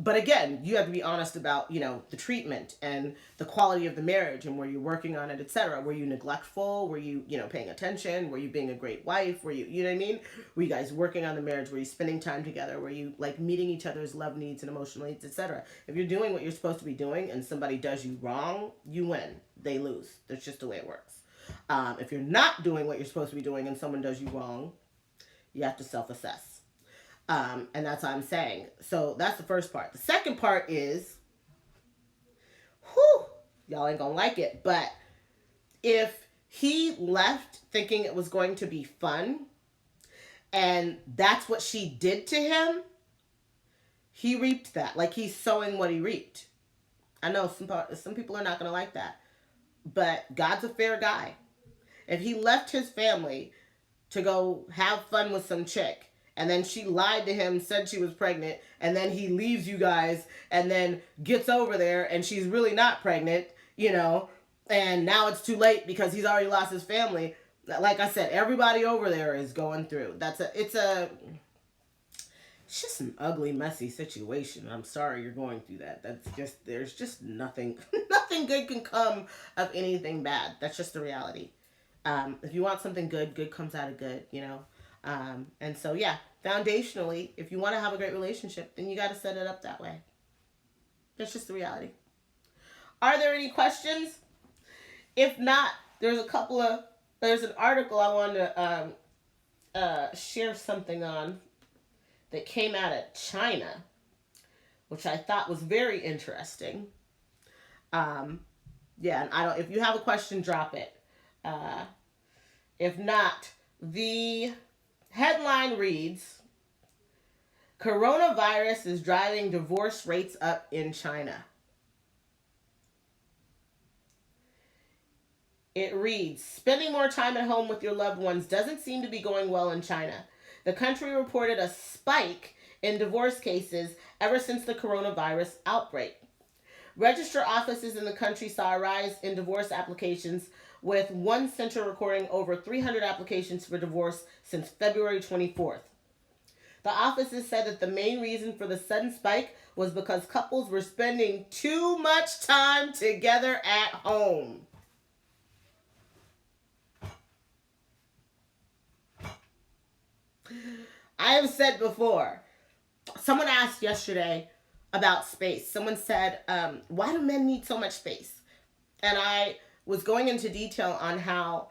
But again, you have to be honest about, the treatment and the quality of the marriage and were you working on it, etc. Were you neglectful? Were you, paying attention? Were you being a great wife? Were you, you know what I mean? Were you guys working on the marriage? Were you spending time together? Were you like meeting each other's love needs and emotional needs, etc.? If you're doing what you're supposed to be doing and somebody does you wrong, you win. They lose. That's just the way it works. If you're not doing what you're supposed to be doing and someone does you wrong, you have to self-assess. And that's what I'm saying. So that's the first part. The second part is, y'all ain't gonna like it, but if he left thinking it was going to be fun, and that's what she did to him, he reaped that. Like he's sowing what he reaped. I know some people are not gonna like that, but God's a fair guy. If he left his family to go have fun with some chick, and then she lied to him, said she was pregnant, and then he leaves you guys, and then gets over there, and she's really not pregnant, and now it's too late because he's already lost his family. Like I said, everybody over there is going through. It's just an ugly, messy situation. I'm sorry you're going through that. There's just nothing good can come of anything bad. That's just the reality. If you want something good, good comes out of good, and so, yeah, foundationally, if you want to have a great relationship, then you got to set it up that way. That's just the reality. Are there any questions? If not, there's an article I wanted to share something on that came out of China, which I thought was very interesting. And if you have a question, drop it. If not, the headline reads, coronavirus is driving divorce rates up in China. It reads, spending more time at home with your loved ones doesn't seem to be going well in China. The country reported a spike in divorce cases ever since the coronavirus outbreak. Register offices in the country saw a rise in divorce applications, with one center recording over 300 applications for divorce since February 24th. The offices said that the main reason for the sudden spike was because couples were spending too much time together at home. I have said before, someone asked yesterday about space. Someone said, why do men need so much space? And I was going into detail on how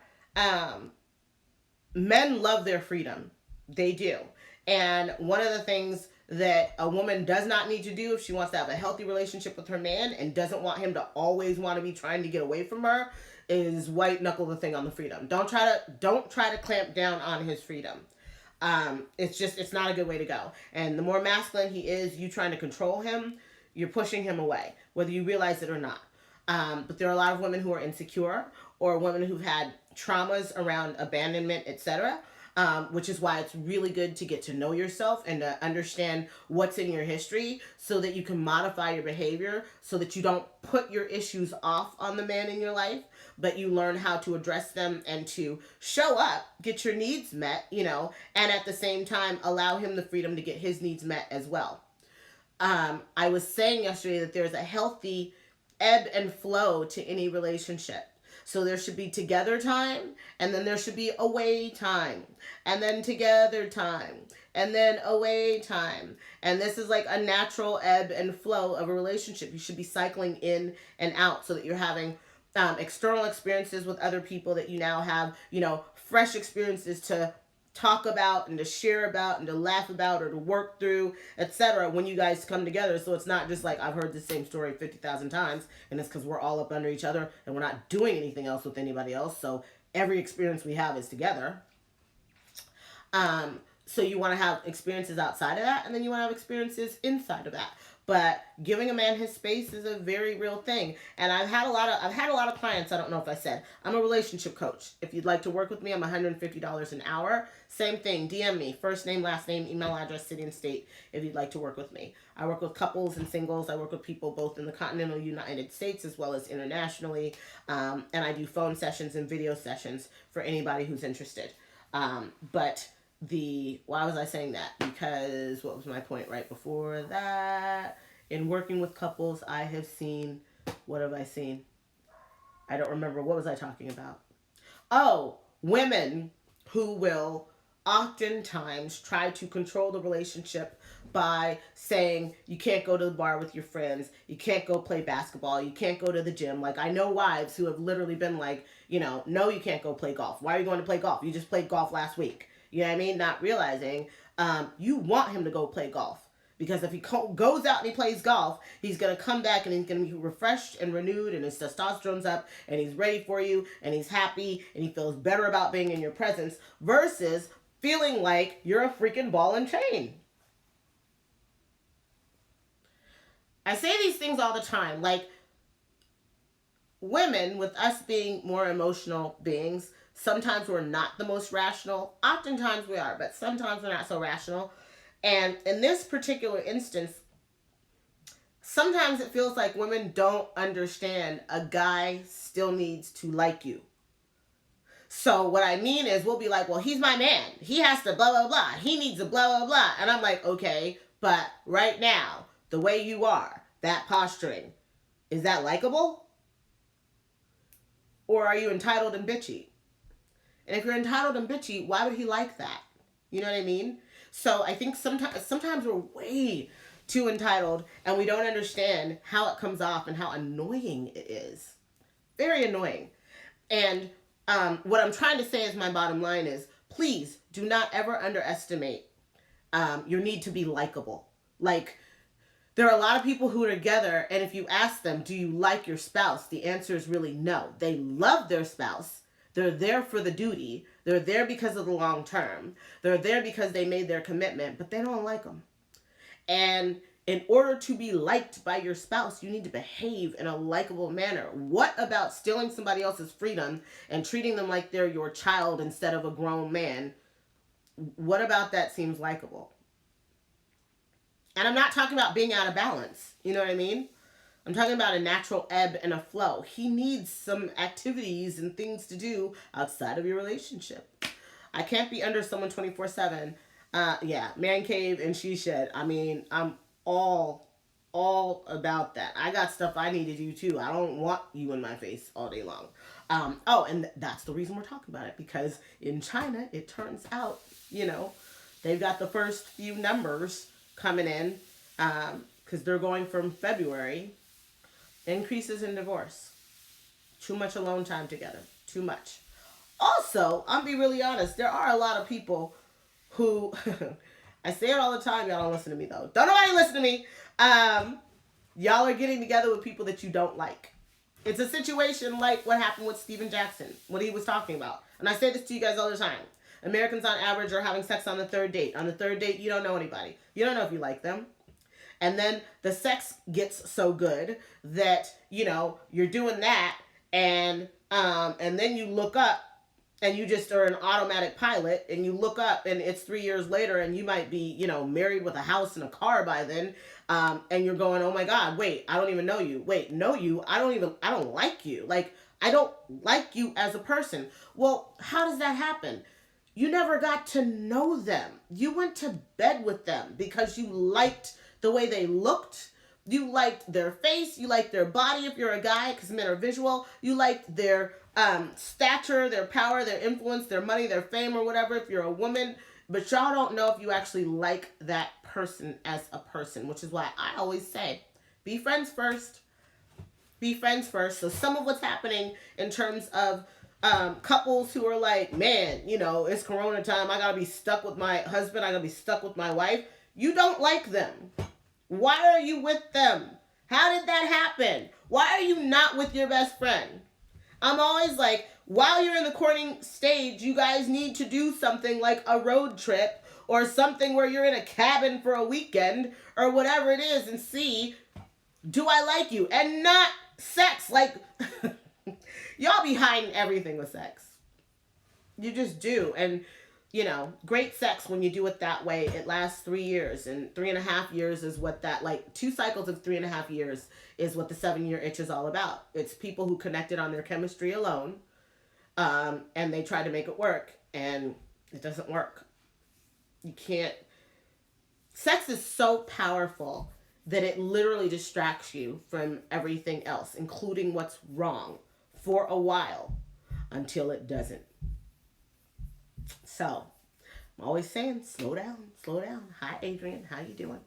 men love their freedom. They do. And one of the things that a woman does not need to do if she wants to have a healthy relationship with her man and doesn't want him to always want to be trying to get away from her is white knuckle the thing on the freedom. Don't try to clamp down on his freedom. It's not a good way to go. And the more masculine he is, you trying to control him, you're pushing him away, whether you realize it or not. But there are a lot of women who are insecure or women who've had traumas around abandonment, etc., which is why it's really good to get to know yourself and to understand what's in your history so that you can modify your behavior so that you don't put your issues off on the man in your life, but you learn how to address them and to show up, get your needs met, and at the same time allow him the freedom to get his needs met as well. I was saying yesterday that there's a healthy ebb and flow to any relationship. So there should be together time, and then there should be away time, and then together time, and then away time. And this is like a natural ebb and flow of a relationship. You should be cycling in and out so that you're having external experiences with other people that you now have, fresh experiences to talk about and to share about and to laugh about or to work through, etc. when you guys come together. So it's not just like I've heard the same story 50,000 times and it's because we're all up under each other and we're not doing anything else with anybody else. So every experience we have is together. So you want to have experiences outside of that, and then you want to have experiences inside of that. But giving a man his space is a very real thing. And I've had a lot of clients. I don't know if I said I'm a relationship coach. If you'd like to work with me, I'm $150 an hour. Same thing. DM me, first name, last name, email address, city and state. If you'd like to work with me, I work with couples and singles. I work with people both in the continental United States as well as internationally. And I do phone sessions and video sessions for anybody who's interested. Why was I saying that? Because what was my point right before that? In working with couples, I have seen, what have I seen? I don't remember. What was I talking about? Oh, women who will oftentimes try to control the relationship by saying you can't go to the bar with your friends, you can't go play basketball, you can't go to the gym. Like, I know wives who have literally been like, no, you can't go play golf. Why are you going to play golf? You just played golf last week. You know what I mean? Not realizing you want him to go play golf. Because if he goes out and he plays golf, he's going to come back and he's going to be refreshed and renewed and his testosterone's up and he's ready for you and he's happy and he feels better about being in your presence versus feeling like you're a freaking ball and chain. I say these things all the time. Like, women, with us being more emotional beings, sometimes we're not the most rational. Oftentimes we are, but sometimes we're not so rational. And in this particular instance, sometimes it feels like women don't understand a guy still needs to like you. So what I mean is we'll be like, well, he's my man. He has to blah, blah, blah. He needs a blah, blah, blah. And I'm like, okay, but right now, the way you are, that posturing, is that likable? Or are you entitled and bitchy? And if you're entitled and bitchy, why would he like that? You know what I mean? So I think sometimes we're way too entitled and we don't understand how it comes off and how annoying it is. Very annoying. And what I'm trying to say is my bottom line is, please do not ever underestimate your need to be likable. Like, there are a lot of people who are together, and if you ask them, do you like your spouse? The answer is really no. They love their spouse. They're there for the duty. They're there because of the long term. They're there because they made their commitment, but they don't like them. And in order to be liked by your spouse, you need to behave in a likable manner. What about stealing somebody else's freedom and treating them like they're your child instead of a grown man? What about that seems likable? And I'm not talking about being out of balance. You know what I mean? I'm talking about a natural ebb and a flow. He needs some activities and things to do outside of your relationship. I can't be under someone 24/7. Man cave and she shed. I mean, I'm all about that. I got stuff I need to do too. I don't want you in my face all day long. And that's the reason we're talking about it, because in China, it turns out, they've got the first few numbers coming in, because they're going from February. Increases in divorce. Too much alone time together. Too much. Also, I'll be really honest, there are a lot of people who, I say it all the time, y'all don't listen to me though. Don't nobody listen to me. Y'all are getting together with people that you don't like. It's a situation like what happened with Steven Jackson, what he was talking about. And I say this to you guys all the time. Americans on average are having sex on the third date. On the third date, you don't know anybody. You don't know if you like them. And then the sex gets so good that, you're doing that and then you look up and you just are an automatic pilot and you look up and it's 3 years later and you might be, married with a house and a car by then. And you're going, oh my God, wait, I don't even know you. Wait, know you? I don't like you. Like, I don't like you as a person. Well, how does that happen? You never got to know them. You went to bed with them because you liked the way they looked. You liked their face. You liked their body if you're a guy, because men are visual. You liked their stature, their power, their influence, their money, their fame, or whatever if you're a woman. But y'all don't know if you actually like that person as a person, which is why I always say, be friends first. Be friends first. So some of what's happening in terms of Couples who are like, man, it's Corona time. I gotta be stuck with my husband. I gotta be stuck with my wife. You don't like them. Why are you with them? How did that happen? Why are you not with your best friend? I'm always like, while you're in the courting stage, you guys need to do something like a road trip or something where you're in a cabin for a weekend or whatever it is and see, do I like you? And not sex. Like, y'all be hiding everything with sex. You just do. And, great sex, when you do it that way, it lasts 3 years. And 3.5 years is what that, like, 2 cycles of 3.5 years is what the 7-year itch is all about. It's people who connected on their chemistry alone, and they try to make it work, and it doesn't work. You can't. Sex is so powerful that it literally distracts you from everything else, including what's wrong, for a while, until it doesn't. So, I'm always saying, slow down, slow down. Hi, Adrian. How you doing?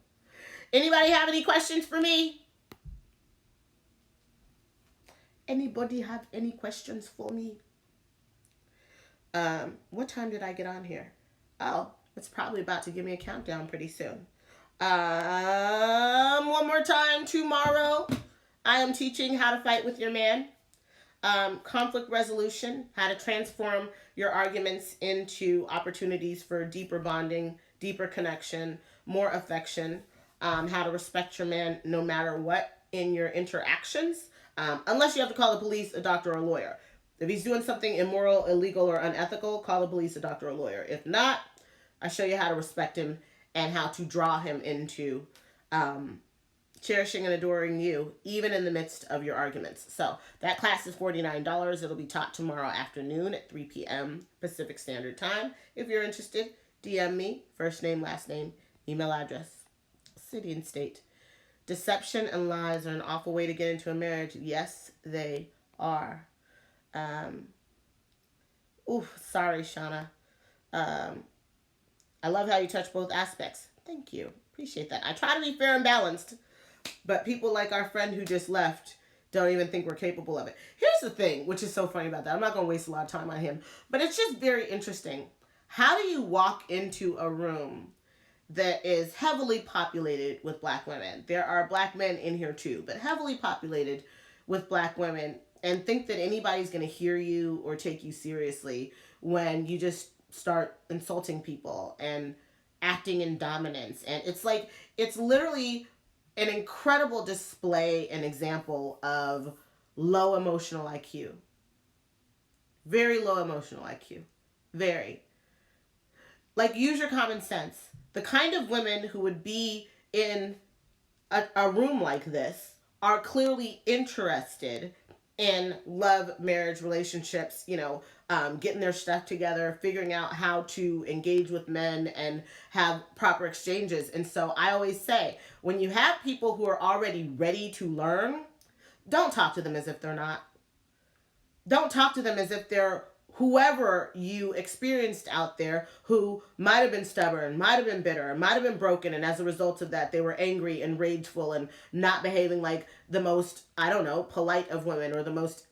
Anybody have any questions for me? Anybody have any questions for me? What time did I get on here? Oh, it's probably about to give me a countdown pretty soon. One more time. Tomorrow, I am teaching how to fight with your man. Conflict resolution, how to transform your arguments into opportunities for deeper bonding, deeper connection, more affection, how to respect your man no matter what in your interactions, unless you have to call the police, a doctor, or a lawyer. If he's doing something immoral, illegal, or unethical, call the police, a doctor, or a lawyer. If not, I show you how to respect him and how to draw him into cherishing and adoring you, even in the midst of your arguments. So that class is $49. It'll be taught tomorrow afternoon at 3 p.m. Pacific Standard Time. If you're interested, DM me, first name, last name, email address, city and state. Deception and lies are an awful way to get into a marriage. Yes, they are. Sorry, Shauna. I love how you touch both aspects. Thank you. Appreciate that. I try to be fair and balanced. But people like our friend who just left don't even think we're capable of it. Here's the thing, which is so funny about that. I'm not going to waste a lot of time on him. But it's just very interesting. How do you walk into a room that is heavily populated with black women? There are black men in here too, but heavily populated with black women, and think that anybody's going to hear you or take you seriously when you just start insulting people and acting in dominance. And it's like, it's literally an incredible display and example of low emotional IQ. Very low emotional IQ. Very. Like, use your common sense. The kind of women who would be in a room like this are clearly interested in love, marriage, relationships, getting their stuff together, figuring out how to engage with men and have proper exchanges. And so I always say, when you have people who are already ready to learn, don't talk to them as if they're not. Don't talk to them as if they're whoever you experienced out there who might have been stubborn, might have been bitter, might have been broken, and as a result of that, they were angry and rageful and not behaving like the most, polite of women, or the most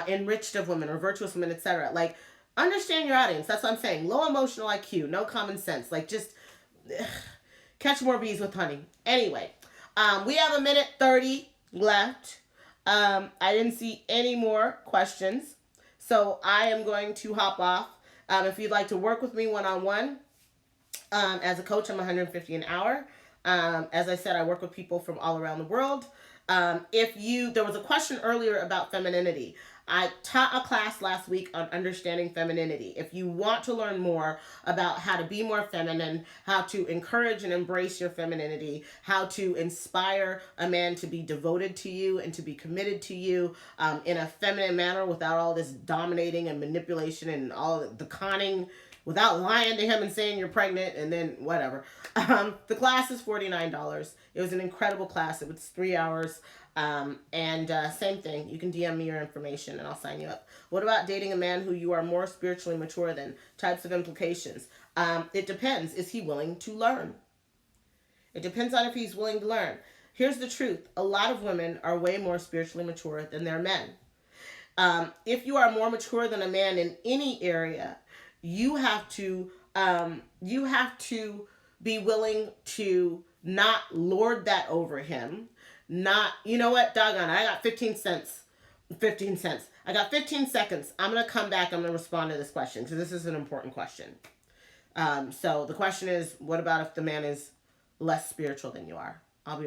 enriched of women, or virtuous women, etc. Like, understand your audience. That's what I'm saying. Low emotional IQ, no common sense. Like, just catch more bees with honey. Anyway, we have 1:30 left. I didn't see any more questions, so I am going to hop off. If you'd like to work with me one-on-one, as a coach, I'm $150 an hour. As I said, I work with people from all around the world. There was a question earlier about femininity. I taught a class last week on understanding femininity. If you want to learn more about how to be more feminine, how to encourage and embrace your femininity, how to inspire a man to be devoted to you and to be committed to you in a feminine manner without all this dominating and manipulation and all the conning, without lying to him and saying you're pregnant and then whatever. The class is $49. It was an incredible class. It was 3 hours. Same thing. You can DM me your information and I'll sign you up. What about dating a man who you are more spiritually mature than? Types of implications. It depends. Is he willing to learn? It depends on if he's willing to learn. Here's the truth. A lot of women are way more spiritually mature than their men. If you are more mature than a man in any area, you have to be willing to not lord that over him. Not, you know what, doggone it, I got 15 cents. 15 cents. I got 15 seconds. I'm going to come back. I'm going to respond to this question because this is an important question. So the question is, what about if the man is less spiritual than you are? I'll be